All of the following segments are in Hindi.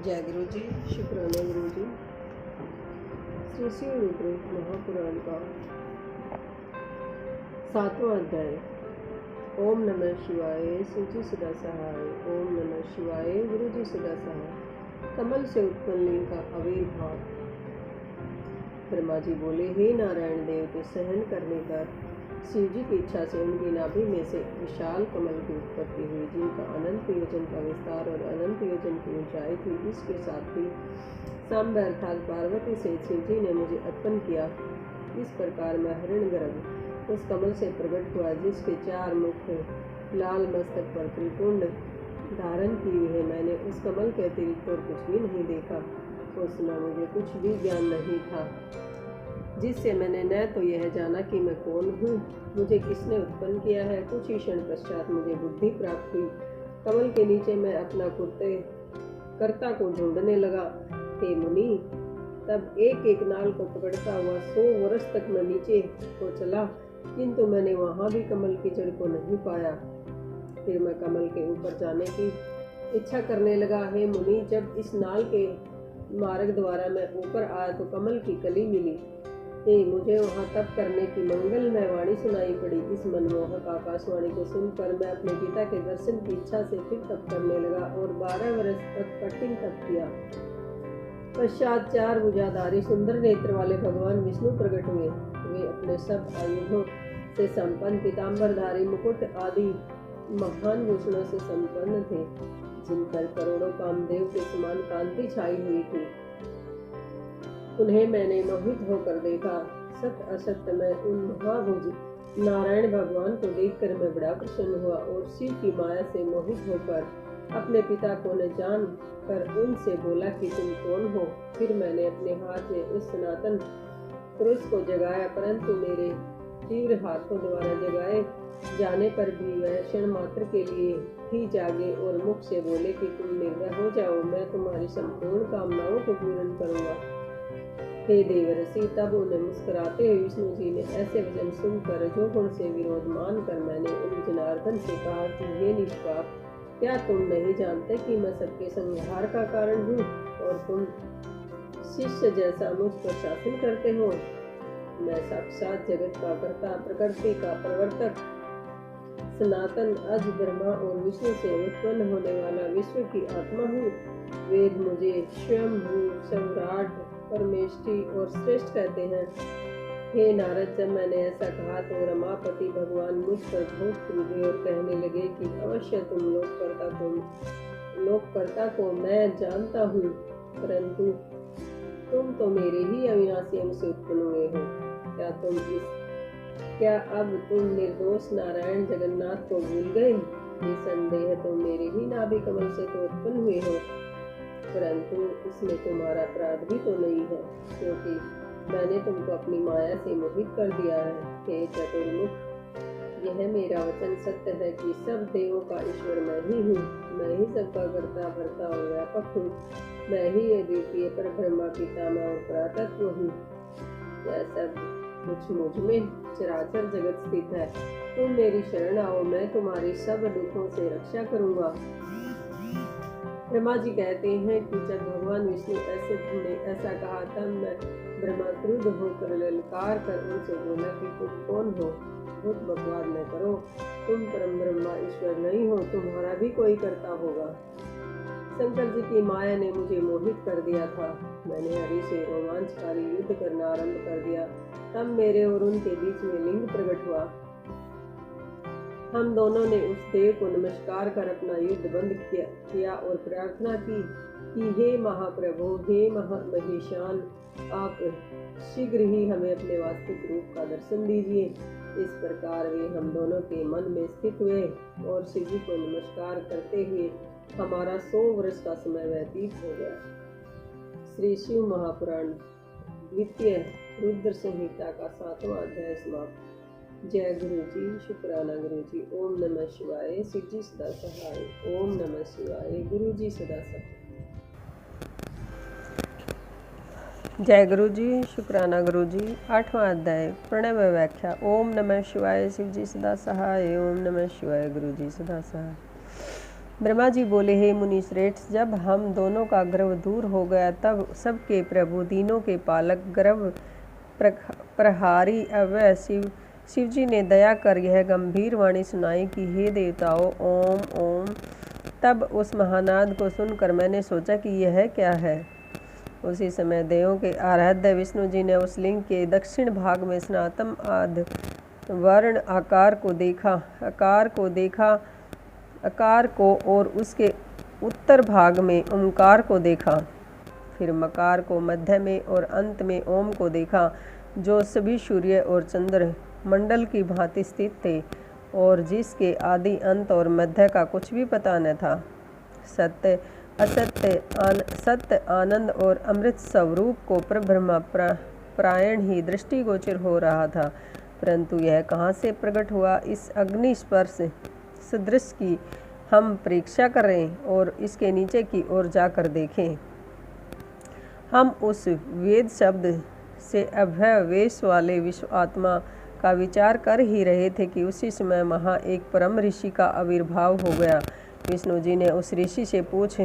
जय गुरु जी, शुक्राना गुरु जी। श्री शिव रुद्र महापुराण का 7वां अध्याय। ओम नमः शिवाय, सूची सदा सहाय। ओम नमः शिवाय, गुरु जी सदा सहाय। कमल से उत्पन्न लिंग का आविर्भाव। ब्रह्मा जी बोले, हे नारायण देव के सहन करने पर शिव जी की इच्छा से उनकी नाभि में से विशाल कमल की उत्पत्ति हुई, जिनका अनंत योजन का विस्तार और अनंत योजन की ऊंचाई थी। इसके साथ ही सांब अर्थात पार्वती से शिव जी ने मुझे उत्पन्न किया। इस प्रकार मैं हिरण्यगर्भ उस कमल से प्रकट हुआ, जिसके 4 मुख थे। लाल मस्तक पर त्रिपुंड धारण की हुई है। मैंने उस कमल के अतिरिक्त और कुछ भी नहीं देखा। उस समय मुझे कुछ भी ज्ञान नहीं था, जिससे मैंने न तो यह जाना कि मैं कौन हूँ, मुझे किसने उत्पन्न किया है। कुछ ही क्षण पश्चात मुझे बुद्धि प्राप्त हुई। कमल के नीचे मैं अपना कर्ता को ढूंढने लगा। हे मुनि, तब एक एक नाल को पकड़ता हुआ 100 वर्ष तक मैं नीचे को चला, किंतु मैंने वहां भी कमल की जड़ को नहीं पाया। फिर मैं कमल के ऊपर जाने की इच्छा करने लगा। हे मुनि, जब इस नाल के मार्ग द्वारा मैं ऊपर आया तो कमल की कली मिली। मुझे वहां तप करने की मंगलमय वाणी सुनाई पड़ी। इस मनमोहक आकाशवाणी को सुनकर मैं अपने पिता के दर्शन की इच्छा से फिर तप करने लगा और 12 वर्ष तक कठिन तप किया। पश्चात 4 भुजाधारी सुंदर नेत्र वाले भगवान विष्णु प्रकट हुए। वे अपने सब आयुधों से संपन्न, पीताम्बरधारी, मुकुट आदि महान भूषणों से संपन्न थे, जिन पर करोड़ों कामदेव के समान कांति छाई हुई थी। उन्हें मैंने मोहित होकर देखा। सत्य असत्य मैं उन महाभुज नारायण भगवान को देखकर मैं बड़ा प्रसन्न हुआ और शिव की माया से मोहित होकर अपने पिता को न जान कर उनसे बोला कि तुम कौन हो। फिर मैंने अपने हाथ में उस सनातन पुरुष को जगाया, परंतु मेरे तीव्र हाथों द्वारा जगाए जाने पर भी वह क्षण मात्र के लिए ही जागे और मुख से बोले कि तुम निर्भय हो जाओ, मैं तुम्हारी संपूर्ण कामनाओं को पूर्ण करूंगा। हे देवर्षि, तब उन्हें मुस्कुराते हुए विष्णु जी ने ऐसे वचन सुनकर जो गुण से विरोध मान कर मैंने उन जनार्दन से कहा कि हे निष्पाप, क्या तुम नहीं जानते कि मैं सबके संहार का कारण हूँ और तुम शिष्य जैसा मुझ पर शासन करते हो। मैं साक्षात जगत का कर्ता, प्रकृति का प्रवर्तक, सनातन अज ब्रह्मा और विष्णु से उत्पन्न होने वाला विश्व की आत्मा हूँ। वेद मुझे स्वयं सम्राट, परमेष्ठी और श्रेष्ठ कहते हैं। हे नारद, जब मैंने ऐसा कहा तो रमापति भगवान मुझ पर बहुत क्रोध हुए और कहने लगे कि अवश्य तुम लोककर्ता को मैं जानता हूँ, परंतु तुम तो मेरे ही अविनाशी अंश से उत्पन्न हुए हो। क्या अब तुम निर्दोष नारायण जगन्नाथ को भूल गए? निसंदेह तुम मेरे ही नाभि कमल से तो उत्पन्न हुए हो, परंतु इसमें तुम्हारा अपराध भी तो नहीं है, क्योंकि मैंने तुमको अपनी माया से मोहित कर दिया है। हे चतुर्मुख, यह मेरा वचन सत्य है कि सब देवों का ईश्वर मैं ही हूँ। मैं ही सबका कर्ता, भर्ता और व्यापक हूँ। मैं ही अद्वितीय पर ब्रह्मा, पितामह और परातत्व हूँ। यह सब कुछ मुझ में चराचर जगत स्थित है। तुम मेरी शरण आओ, मैं तुम्हारी सब दुखों से रक्षा करूंगा। ब्रह्मा जी कहते हैं कि जब भगवान विष्णु ने ऐसा कहा, तब मैं ब्रह्मा क्रुद्ध होकर ललकार कर उनसे बोला कि तुम कौन हो? बहुत बकवाद न करो, तुम परम ब्रह्मा ईश्वर नहीं हो, तुम्हारा भी कोई करता होगा। शंकर जी की माया ने मुझे मोहित कर दिया था। मैंने हरि से रोमांचकारी युद्ध करना आरंभ कर दिया। तब मेरे और उनके बीच में लिंग प्रकट हुआ। हम दोनों ने उस देव को नमस्कार कर अपना युद्ध बंद किया और प्रार्थना की कि हे महाप्रभु, हे महेशान, आप शीघ्र ही हमें अपने वास्तविक रूप का दर्शन दीजिए। इस प्रकार वे हम दोनों के मन में स्थित हुए और शिव जी को नमस्कार करते हुए हमारा 100 वर्ष का समय व्यतीत हो गया। श्री शिव महापुराण द्वितीय रुद्र संहिता का 7वां अध्याय समाप्त। जय गुरु जी, शुक्राना गुरु जी। ओम नमः शिवाय, शिव जी सदा सहाय। ओम नमः शिवाय, गुरु जी सदा सहाय। जय गुरु जी, शुक्राना गुरु जी। 8वां अध्याय, प्रणव व्याख्या। ओम नमः शिवाय, शिव जी सदा सहाय। ओम नमः शिवाय, गुरु जी सदा सहाय। ब्रह्मा जी बोले, हे मुनि श्रेष्ठ, जब हम दोनों का गर्व दूर हो गया तब सबके प्रभु, दीनों के पालक, गर्व प्रहारी अव्यय शिव जी ने दया कर यह गंभीर वाणी सुनाई कि हे देवताओं, ओम ओम। तब उस महानाद को सुनकर मैंने सोचा कि यह क्या है। उसी समय देवों के आराध्य विष्णु जी ने उस लिंग के दक्षिण भाग में सनातन आदि वर्ण आकार को और उसके उत्तर भाग में ओंकार को देखा। फिर मकार को मध्य में और अंत में ओम को देखा, जो सभी सूर्य और चंद्र मंडल की भांति स्थित थे और जिसके आदि अंत और मध्य का कुछ भी पता न था। सत्य असत्य सत्य आनंद और अमृत स्वरूप को परब्रह्म प्रायण ही दृष्टिगोचर हो रहा था, परंतु यह कहाँ से प्रकट हुआ, इस अग्नि स्पर्श सदृश की हम परीक्षा करें और इसके नीचे की ओर जाकर देखें। हम उस वेद शब्द से अभय वेश वाले विश्व आत्मा का विचार कर ही रहे थे कि उसी समय वहाँ एक परम ऋषि का आविर्भाव हो गया। विष्णु जी ने उस ऋषि से पूछ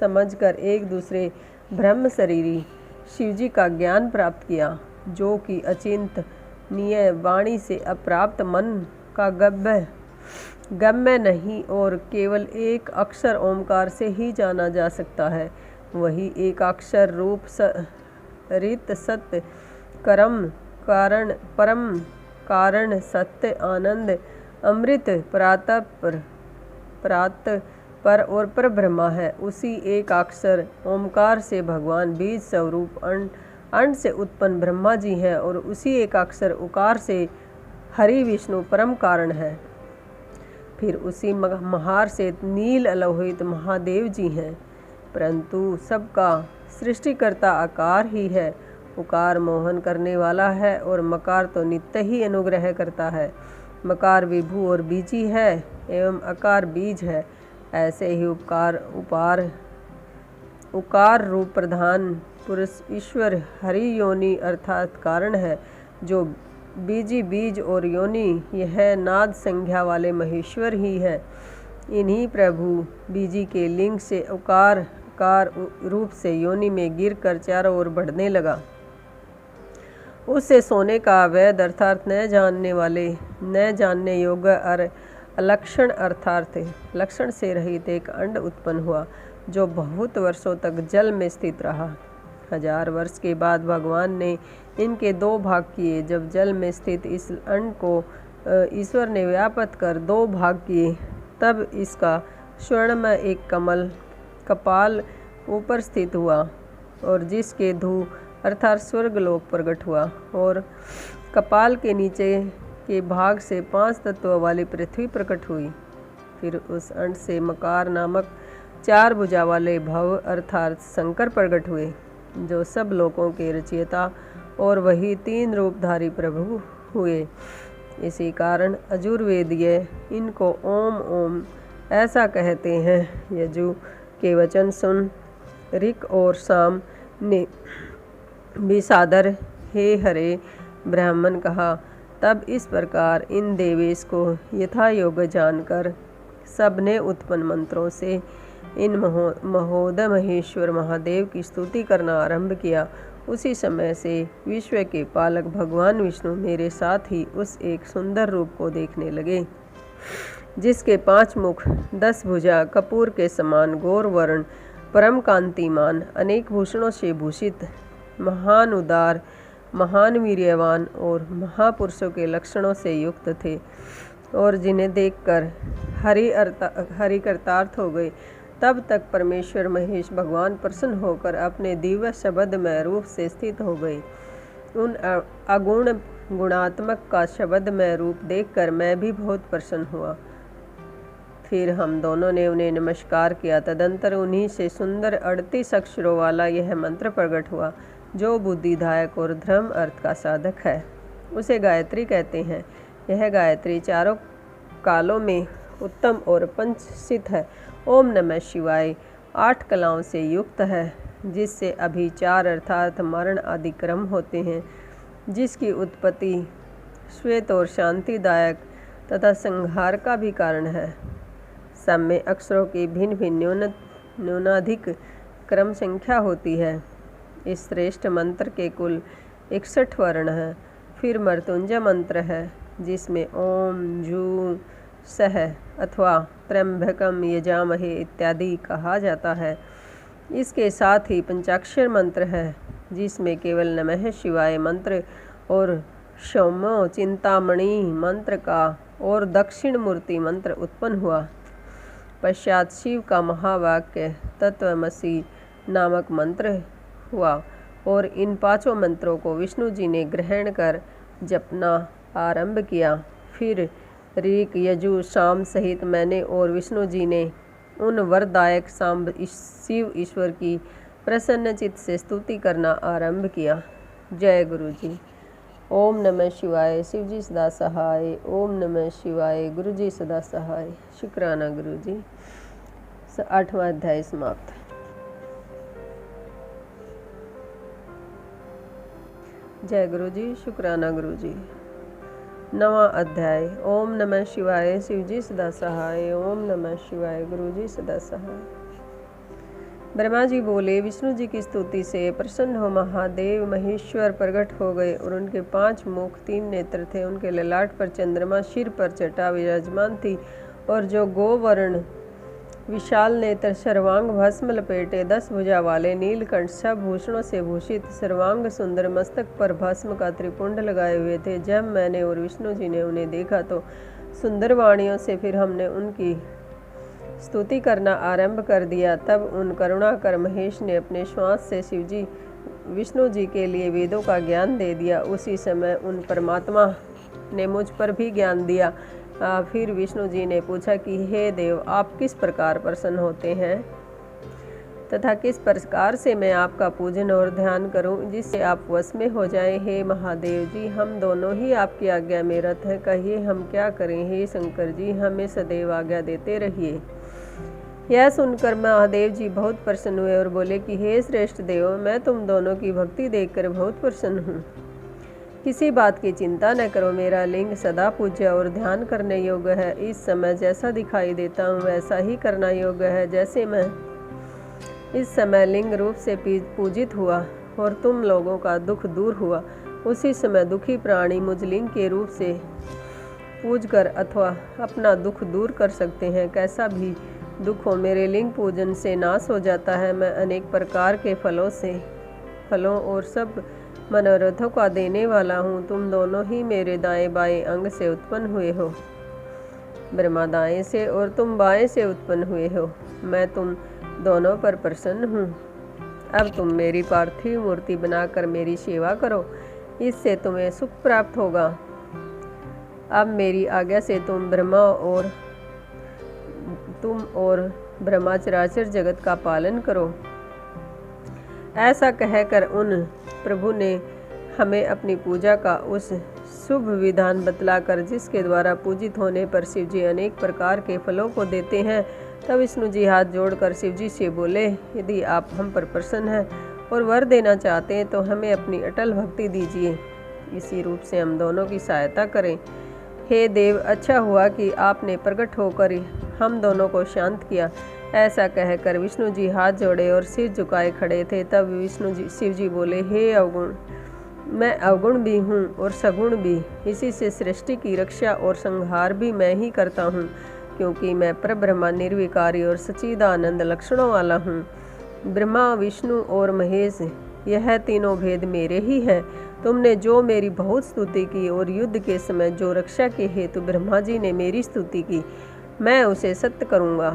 समझकर एक दूसरे ब्रह्म शरीरी शिव जी का ज्ञान प्राप्त किया, जो कि अचिंतनीय वाणी से अप्राप्त मन का गम्य नहीं और केवल एक अक्षर ओंकार से ही जाना जा सकता है। वही एक अक्षर रूप रित सत्य कर्म कारण परम कारण सत्य आनंद अमृत प्रात पर और पर ब्रह्मा है। उसी एक अक्षर ओमकार से भगवान बीज स्वरूप अंड से उत्पन्न ब्रह्मा जी हैं और उसी एक अक्षर उकार से हरि विष्णु परम कारण है। फिर उसी महार से नील अलोहित महादेव जी हैं, परंतु सबका सृष्टिकर्ता आकार ही है। उकार मोहन करने वाला है और मकार तो नित्य ही अनुग्रह करता है। मकार विभु और बीजी है एवं अकार बीज है। ऐसे ही उकार रूप प्रधान पुरुष ईश्वर हरि योनि अर्थात कारण है, जो बीजी बीज और योनि यह नाद संज्ञा वाले महेश्वर ही है। इन्हीं प्रभु बीजी के लिंग से उकार रूप से योनि में गिरकर चारों ओर बढ़ने लगा। उससे सोने का वैद अर्थात न जानने योग्य और अलक्षण अर्थात लक्षण से रहित एक अंड उत्पन्न हुआ, जो बहुत वर्षों तक जल में स्थित रहा। 1000 वर्ष के बाद भगवान ने इनके 2 भाग किए। जब जल में स्थित इस अंड को ईश्वर ने व्यापत कर 2 भाग किए, तब इसका स्वर्णमय एक कपाल ऊपर स्थित हुआ और जिसके धू अर्थात स्वर्गलोक प्रकट हुआ, और कपाल के नीचे के भाग से 5 तत्वों वाली पृथ्वी प्रकट हुई। फिर उस अंड से मकार नामक 4 भुजा वाले भव अर्थात शंकर प्रकट हुए, जो सब लोकों के रचयिता और वही 3 रूपधारी प्रभु हुए। इसी कारण अजुर्वेदीय इनको ओम ओम ऐसा कहते हैं। यजु के वचन सुन ऋक और साम ने भी सादर हे हरे ब्राह्मण कहा। तब इस प्रकार इन देवेश को यथा योग जानकर सबने उत्पन्न मंत्रों से इन महोदय महेश्वर महादेव की स्तुति करना आरंभ किया। उसी समय से विश्व के पालक भगवान विष्णु मेरे साथ ही उस एक सुंदर रूप को देखने लगे, जिसके 5 मुख 10 भुजा कपूर के समान गौर वर्ण परम कांतिमान अनेक भूषणों से भूषित महान उदार महान वीर्यवान और महापुरुषों के लक्षणों से युक्त थे, और जिन्हें देखकर हरि कृतार्थ हो गए। तब तक परमेश्वर महेश भगवान प्रसन्न होकर अपने दिव्य शब्दमय रूप से स्थित हो गए। उन अगुण गुणात्मक का शब्दमय रूप देखकर मैं भी बहुत प्रसन्न हुआ। फिर हम दोनों ने उन्हें नमस्कार किया। तदंतर उन्हीं से सुंदर 38 अक्षरों वाला यह मंत्र प्रकट हुआ, जो बुद्धिदायक और धर्म अर्थ का साधक है। उसे गायत्री कहते हैं। यह गायत्री चारों कालों में उत्तम और पंचसित है। ओम नमः शिवाय 8 कलाओं से युक्त है, जिससे अभिचार अर्थात मरण आदि क्रम होते हैं, जिसकी उत्पत्ति श्वेत और शांतिदायक तथा संहार का भी कारण है। सब में अक्षरों की भिन्न भिन्न न्यूनाधिक क्रम संख्या होती है। इस श्रेष्ठ मंत्र के कुल 61 वर्ण हैं। फिर मृत्युंजय मंत्र है, जिसमें ओम जू सह अथवा त्र्यंबकम यजामहे इत्यादि कहा जाता है। इसके साथ ही पंचाक्षर मंत्र है, जिसमें केवल नमः शिवाय मंत्र और सौम्यो चिंतामणि मंत्र का और दक्षिण मूर्ति मंत्र उत्पन्न हुआ। पश्चात शिव का महावाक्य तत्वमसि नामक मंत्र हुआ और इन पांचों मंत्रों को विष्णु जी ने ग्रहण कर जपना आरंभ किया। फिर ऋक यजु साम सहित मैंने और विष्णु जी ने उन वरदायक सांब शिव ईश्वर की प्रसन्नचित्त से स्तुति करना आरंभ किया। जय गुरु जी। ओम नमः शिवाय। शिव जी सदा सहाय। ओम नमः शिवाय। गुरु जी सदा सहाय। शुक्राना गुरु जी। 8वां अध्याय समाप्त। जय गुरु जी। शुक्राना गुरु जी। 9वां अध्याय। ओम नमः शिवाय। शिव जी सदा सहाय। ओम नमः शिवाय। गुरु जी सदा सहाय। ब्रह्मा जी बोले, विष्णु जी की स्तुति से प्रसन्न हो महादेव महेश्वर प्रकट हो गए और उनके 5 मुख 3 नेत्र थे। उनके ललाट पर चंद्रमा, सिर पर जटा विराजमान थी और जो गोवर्ण विशाल नेत्र, सर्वांग भस्म लपेटे, 10 भुजा वाले, नीलकंठ, सब भूषणों से भूषित, सर्वांग सुंदर, मस्तक पर भस्म का त्रिपुंड लगाए हुए थे। जब मैंने और विष्णु जी ने उन्हें देखा तो सुंदर वाणियों से फिर हमने उनकी स्तुति करना आरंभ कर दिया। तब उन करुणाकर महेश ने अपने श्वास से शिवजी विष्णु जी के लिए वेदों का ज्ञान दे दिया। उसी समय उन परमात्मा ने मुझ पर भी ज्ञान दिया। फिर विष्णु जी ने पूछा कि हे देव, आप किस प्रकार प्रसन्न होते हैं तथा किस प्रकार से मैं आपका पूजन और ध्यान करूं, जिससे आप वश में हो जाएं। हे महादेव जी, हम दोनों ही आपकी आज्ञा में रत हैं। कहिए हम क्या करें। हे शंकर जी, हमें सदैव आज्ञा देते रहिए। यह सुनकर महादेव जी बहुत प्रसन्न हुए और बोले कि हे श्रेष्ठ देव, मैं तुम दोनों की भक्ति देखकर बहुत प्रसन्न हूँ। किसी बात की चिंता न करो। मेरा लिंग सदा पूज्य और ध्यान करने योग्य है। इस समय जैसा दिखाई देता हूँ वैसा ही करना योग्य है। जैसे मैं इस समय लिंग रूप से पूजित हुआ और तुम लोगों का दुख दूर हुआ, उसी समय दुखी प्राणी मुझ लिंग के रूप से पूज कर अथवा अपना दुख दूर कर सकते हैं। कैसा भी दुख हो, मेरे लिंग पूजन से नाश हो जाता है। मैं अनेक प्रकार के फलों और सब मनोरथों का देने वाला हूँ। तुम दोनों ही मेरे दाएं बाएं अंग से उत्पन्न हुए हो। ब्रह्मा दाएं से और तुम बाएं से उत्पन्न हुए हो। मैं तुम दोनों पर प्रसन्न हूँ। अब तुम मेरी पार्थिव मूर्ति बनाकर मेरी सेवा करो, इससे तुम्हें सुख प्राप्त होगा। अब मेरी आज्ञा से तुम और ब्रह्मा चराचर जगत का पालन करो। ऐसा कहकर उन प्रभु ने हमें अपनी पूजा का उस शुभ विधान बतलाकर, जिसके द्वारा पूजित होने पर शिवजी अनेक प्रकार के फलों को देते हैं। तब विष्णु जी हाथ जोड़कर शिवजी से बोले, यदि आप हम पर प्रसन्न हैं और वर देना चाहते हैं तो हमें अपनी अटल भक्ति दीजिए। इसी रूप से हम दोनों की सहायता करें। हे देव, अच्छा हुआ कि आपने प्रकट होकर हम दोनों को शांत किया। ऐसा कहकर विष्णु जी हाथ जोड़े और सिर झुकाए खड़े थे। तब शिव जी बोले, हे अवगुण, मैं अवगुण भी हूँ और सगुण भी। इसी से सृष्टि की रक्षा और संहार भी मैं ही करता हूँ, क्योंकि मैं परब्रह्मा निर्विकारी और सच्चिदानंद लक्षणों वाला हूँ। ब्रह्मा, विष्णु और महेश, यह तीनों भेद मेरे ही हैं। तुमने जो मेरी बहुत स्तुति की और युद्ध के समय जो रक्षा के हेतु ब्रह्मा जी ने मेरी स्तुति की, मैं उसे सत्य करूँगा,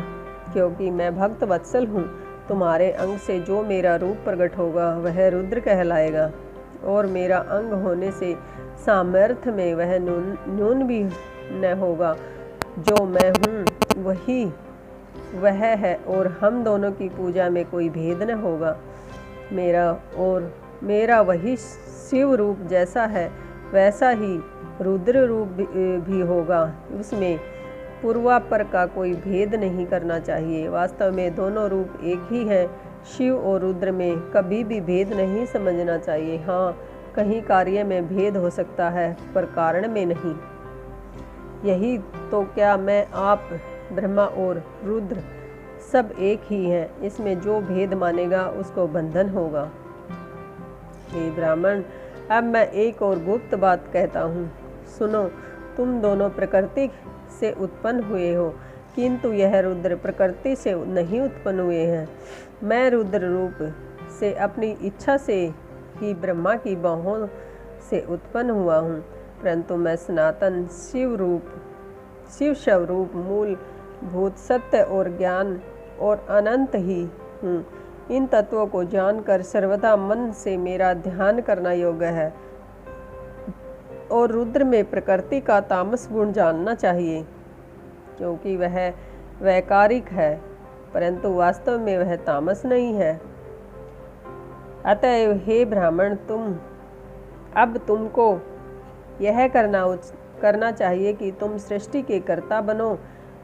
क्योंकि मैं भक्त वत्सल हूँ। तुम्हारे अंग से जो मेरा रूप प्रकट होगा वह रुद्र कहलाएगा, और मेरा अंग होने से सामर्थ्य में वह न्यून भी न होगा। जो मैं हूँ वह है, और हम दोनों की पूजा में कोई भेद न होगा। मेरा वही शिव रूप जैसा है वैसा ही रुद्र रूप भी होगा। उसमें पूर्वापर का कोई भेद नहीं करना चाहिए। वास्तव में दोनों रूप एक ही हैं। शिव और रुद्र में कभी भी भेद नहीं समझना चाहिए। हाँ, कहीं कार्य में भेद हो सकता है पर कारण में नहीं। यही तो क्या मैं आप ब्रह्मा और रुद्र सब एक ही हैं। इसमें जो भेद मानेगा उसको बंधन होगा। हे ब्राह्मण, अब मैं एक और गुप्त बात कहता हूँ, सुनो। तुम दोनों प्रकृति से उत्पन्न हुए हो, किंतु यह रुद्र प्रकृति से नहीं उत्पन्न हुए हैं। मैं रुद्र रूप से अपनी इच्छा से ही ब्रह्मा की बाहों से उत्पन्न हुआ हूँ, परंतु मैं सनातन शिव स्वरूप मूल भूत सत्य और ज्ञान और अनंत ही हूँ। इन तत्वों को जानकर सर्वदा मन से मेरा ध्यान करना योग्य है। और रुद्र में प्रकृति का तामस गुण जानना चाहिए, क्योंकि वह वैकारिक है, परंतु वास्तव में वह तामस नहीं है। अतएव हे ब्राह्मण, अब तुमको यह करना चाहिए कि तुम सृष्टि के कर्ता बनो,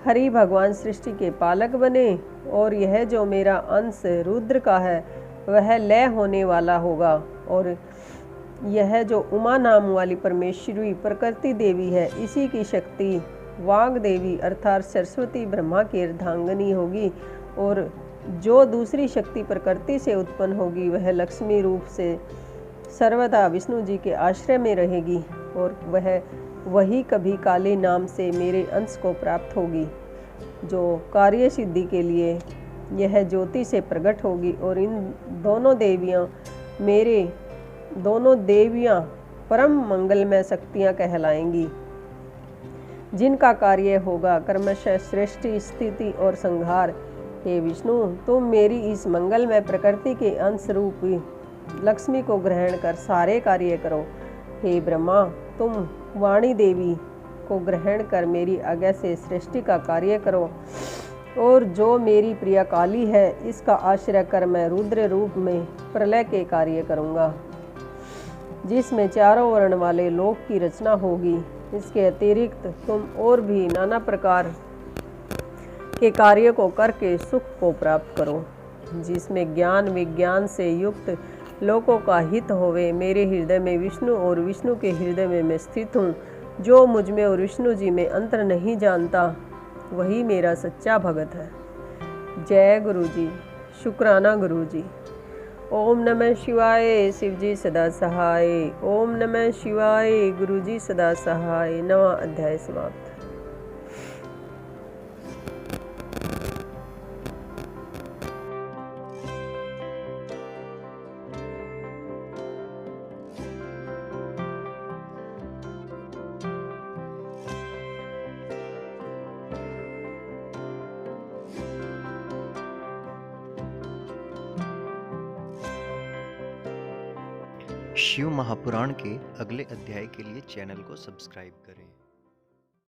हरि भगवान सृष्टि के पालक बने, और यह जो मेरा अंश रुद्र का है वह लय होने वाला होगा, और यह जो उमा नाम वाली परमेश्वरी प्रकृति देवी है, इसी की शक्ति वाग देवी अर्थात सरस्वती ब्रह्मा की अर्धांगिनी होगी, और जो दूसरी शक्ति प्रकृति से उत्पन्न होगी वह लक्ष्मी रूप से सर्वदा विष्णु जी के आश्रय में रहेगी, और वह वही कभी काली नाम से मेरे अंश को प्राप्त होगी, जो कार्य सिद्धि के लिए यह ज्योति से प्रकट होगी। और इन दोनों देवियाँ परम मंगलमय शक्तियाँ कहलाएंगी, जिनका कार्य होगा क्रमशः सृष्टि, स्थिति और संहार। हे विष्णु, तुम मेरी इस मंगलमय प्रकृति के अंश रूपी लक्ष्मी को ग्रहण कर सारे कार्य करो। हे ब्रह्मा, तुम वाणी देवी को ग्रहण कर मेरी आज्ञा से सृष्टि का कार्य करो, और जो मेरी प्रिया काली है इसका आश्रय कर मैं रुद्र रूप में प्रलय के कार्य करूँगा, जिसमें चारों वर्ण वाले लोक की रचना होगी। इसके अतिरिक्त तुम और भी नाना प्रकार के कार्य को करके सुख को प्राप्त करो, जिसमें ज्ञान विज्ञान से युक्त लोकों का हित होवे। मेरे हृदय में विष्णु और विष्णु के हृदय में मैं स्थित हूँ। जो मुझ में और विष्णु जी में अंतर नहीं जानता वही मेरा सच्चा भगत है। जय गुरु जी। शुक्राना गुरु जी। ओम नमः शिवाय। शिव जी सदा सहाय। ओम नमः शिवाय। गुरु जी सदा सहाय। नवा अध्याय समाप्त। शिव महापुराण के अगले अध्याय के लिए चैनल को सब्सक्राइब करें।